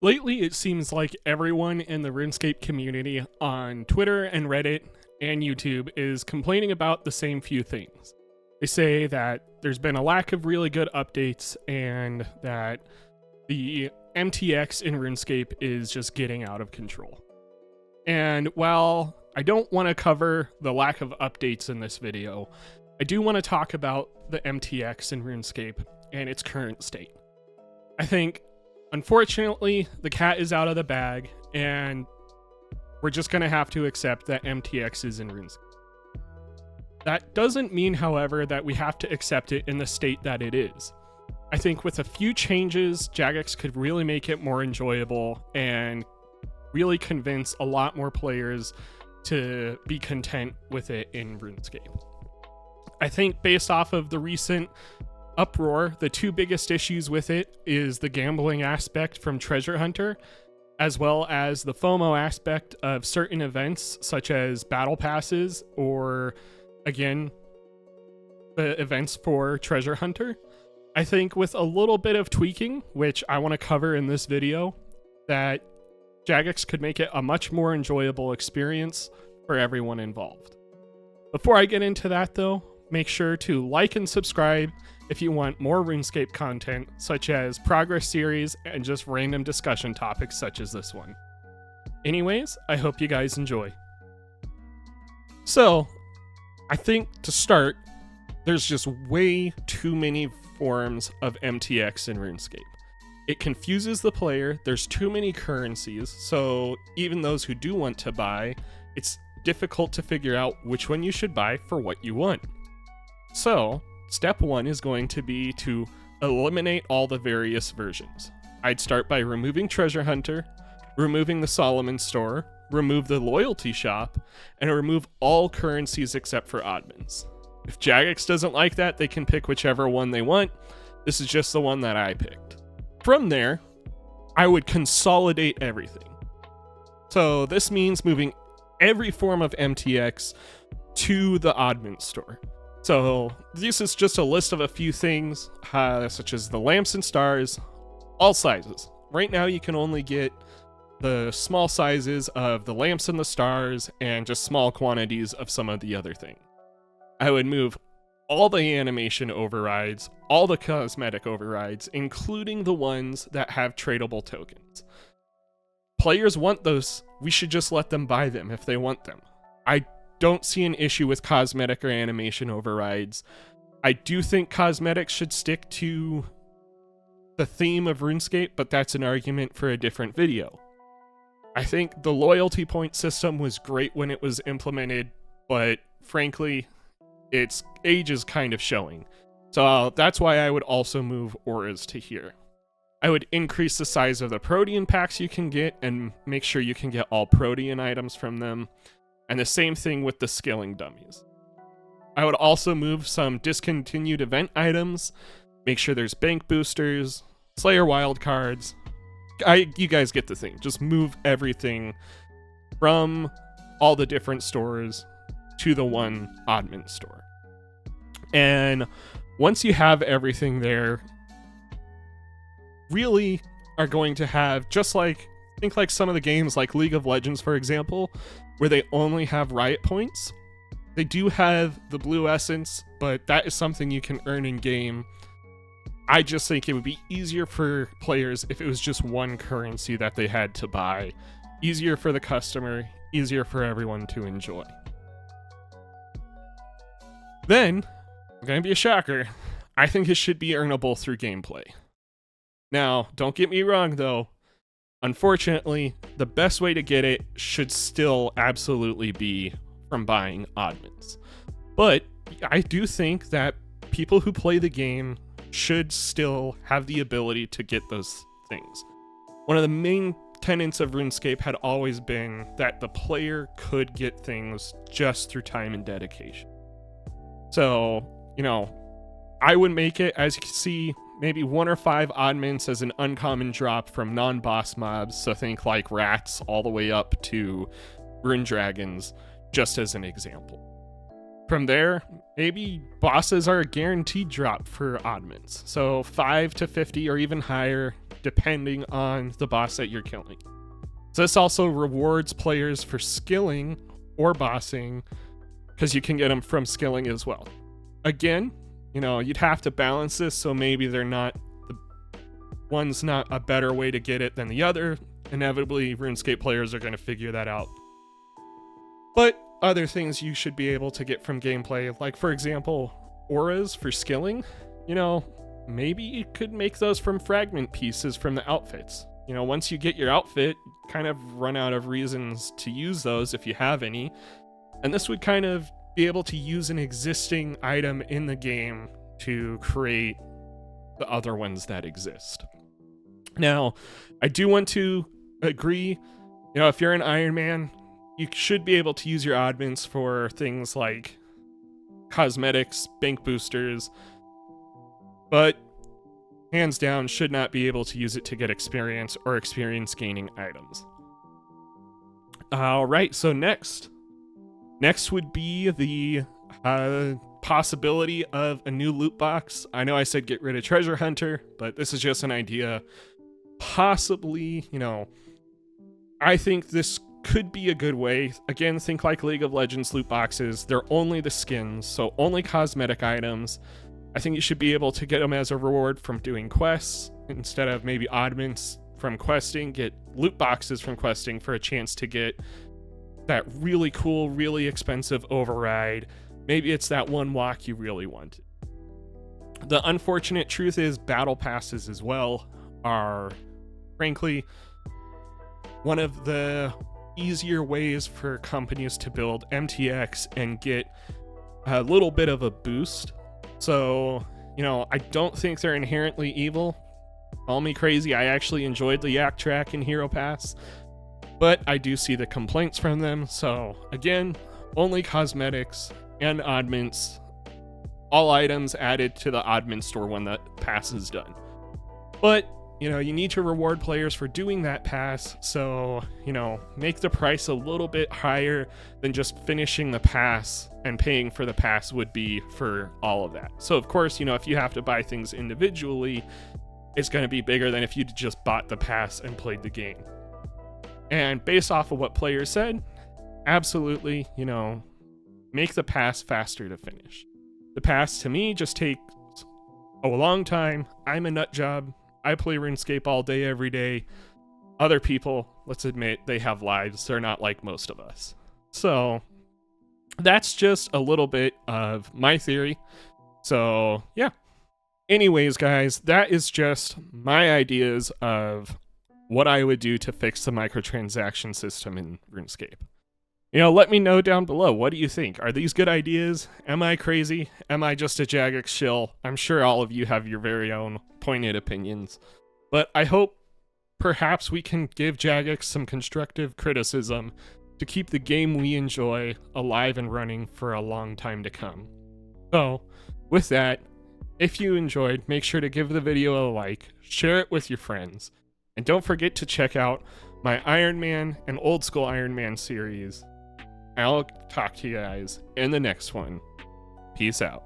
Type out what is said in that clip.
Lately, it seems like everyone in the RuneScape community on Twitter and Reddit and YouTube is complaining about the same few things. They say that there's been a lack of really good updates and that the MTX in RuneScape is just getting out of control. And while I don't want to cover the lack of updates in this video, I do want to talk about the MTX in RuneScape and its current state. I think, unfortunately, the cat is out of the bag, and we're just going to have to accept that MTX is in RuneScape. That doesn't mean, however, that we have to accept it in the state that it is. I think with a few changes, Jagex could really make it more enjoyable and really convince a lot more players to be content with it in RuneScape. I think based off of the recent uproar, the two biggest issues with it is the gambling aspect from Treasure Hunter, as well as the FOMO aspect of certain events such as battle passes or, again, the events for Treasure Hunter. I think with a little bit of tweaking, which I want to cover in this video, that Jagex could make it a much more enjoyable experience for everyone involved. Before I get into that though, make sure to like and subscribe if you want more RuneScape content, such as progress series and just random discussion topics such as this one. Anyways, I hope you guys enjoy. So, I think to start, there's just way too many forms of MTX in RuneScape. It confuses the player, there's too many currencies, so even those who do want to buy, it's difficult to figure out which one you should buy for what you want. So, step one is going to be to eliminate all the various versions. I'd start by removing Treasure Hunter, removing the Solomon Store, remove the Loyalty Shop, and remove all currencies except for Oddmans. If Jagex doesn't like that, they can pick whichever one they want. This is just the one that I picked. From there, I would consolidate everything. So this means moving every form of MTX to the Oddman Store. So this is just a list of a few things, such as the lamps and stars, all sizes. Right now you can only get the small sizes of the lamps and the stars and just small quantities of some of the other things. I would move all the animation overrides, all the cosmetic overrides, including the ones that have tradable tokens. Players want those, we should just let them buy them if they want them. I don't see an issue with cosmetic or animation overrides. I do think cosmetics should stick to the theme of RuneScape, but that's an argument for a different video. I think the loyalty point system was great when it was implemented, but frankly, its age is kind of showing. So that's why I would also move auras to here. I would increase the size of the Protean packs you can get and make sure you can get all Protean items from them. And the same thing with the skilling dummies. I would also move some discontinued event items, make sure there's bank boosters, Slayer wildcards. You guys get the thing. Just move everything from all the different stores to the one Oddman store. And once you have everything there, really are going to have, just like, think like some of the games like League of Legends, for example, where they only have riot points. They do have the blue essence, but that is something you can earn in game. I just think it would be easier for players if it was just one currency that they had to buy. Easier for the customer, easier for everyone to enjoy. Then, going to be a shocker, I think it should be earnable through gameplay. Now, don't get me wrong though, unfortunately, the best way to get it should still absolutely be from buying Oddmans. But I do think that people who play the game should still have the ability to get those things. One of the main tenets of RuneScape had always been that the player could get things just through time and dedication. So, I would make it, as you can see, maybe 1 or 5 oddments as an uncommon drop from non-boss mobs, so think like rats all the way up to rune dragons, just as an example. From there, maybe bosses are a guaranteed drop for oddments, so 5 to 50 or even higher depending on the boss that you're killing. So this also rewards players for skilling or bossing, because you can get them from skilling as well. Again, you know, you'd have to balance this, so maybe one's not a better way to get it than the other. Inevitably, RuneScape players are going to figure that out. But other things you should be able to get from gameplay, like for example, auras for skilling, you know, maybe you could make those from fragment pieces from the outfits. You know, once you get your outfit, kind of run out of reasons to use those if you have any. And this would kind of be able to use an existing item in the game to create the other ones that exist. Now, I do want to agree, you know, if you're an Iron Man, you should be able to use your oddments for things like cosmetics, bank boosters, but hands down should not be able to use it to get experience or experience gaining items. All right, so next would be the possibility of a new loot box. I know I said get rid of Treasure Hunter, but this is just an idea. Possibly, you know, I think this could be a good way. Again, think like League of Legends loot boxes. They're only the skins, so only cosmetic items. I think you should be able to get them as a reward from doing quests instead of maybe oddments from questing. Get loot boxes from questing for a chance to get that really cool, really expensive override. Maybe it's that one walk you really wanted. The unfortunate truth is battle passes as well are, frankly, one of the easier ways for companies to build MTX and get a little bit of a boost. So, you know, I don't think they're inherently evil. Call me crazy, I actually enjoyed the Yak Track and Hero Pass, but I do see the complaints from them. So again, only cosmetics and oddments, all items added to the oddment store when that pass is done. But you know, you need to reward players for doing that pass, so, you know, make the price a little bit higher than just finishing the pass and paying for the pass would be for all of that. So, of course, you know, if you have to buy things individually, it's going to be bigger than if you just bought the pass and played the game. And based off of what players said, absolutely, you know, make the pass faster to finish. The pass, to me, just takes a long time. I'm a nut job. I play RuneScape all day, every day. Other people, let's admit, they have lives. They're not like most of us. So that's just a little bit of my theory. So yeah. Anyways, guys, that is just my ideas of what I would do to fix the microtransaction system in RuneScape. You know, let me know down below. What do you think? Are these good ideas? Am I crazy? Am I just a Jagex shill? I'm sure all of you have your very own pointed opinions. But I hope perhaps we can give Jagex some constructive criticism to keep the game we enjoy alive and running for a long time to come. So, with that, if you enjoyed, make sure to give the video a like, share it with your friends, and don't forget to check out my Iron Man and Old School Iron Man series. I'll talk to you guys in the next one. Peace out.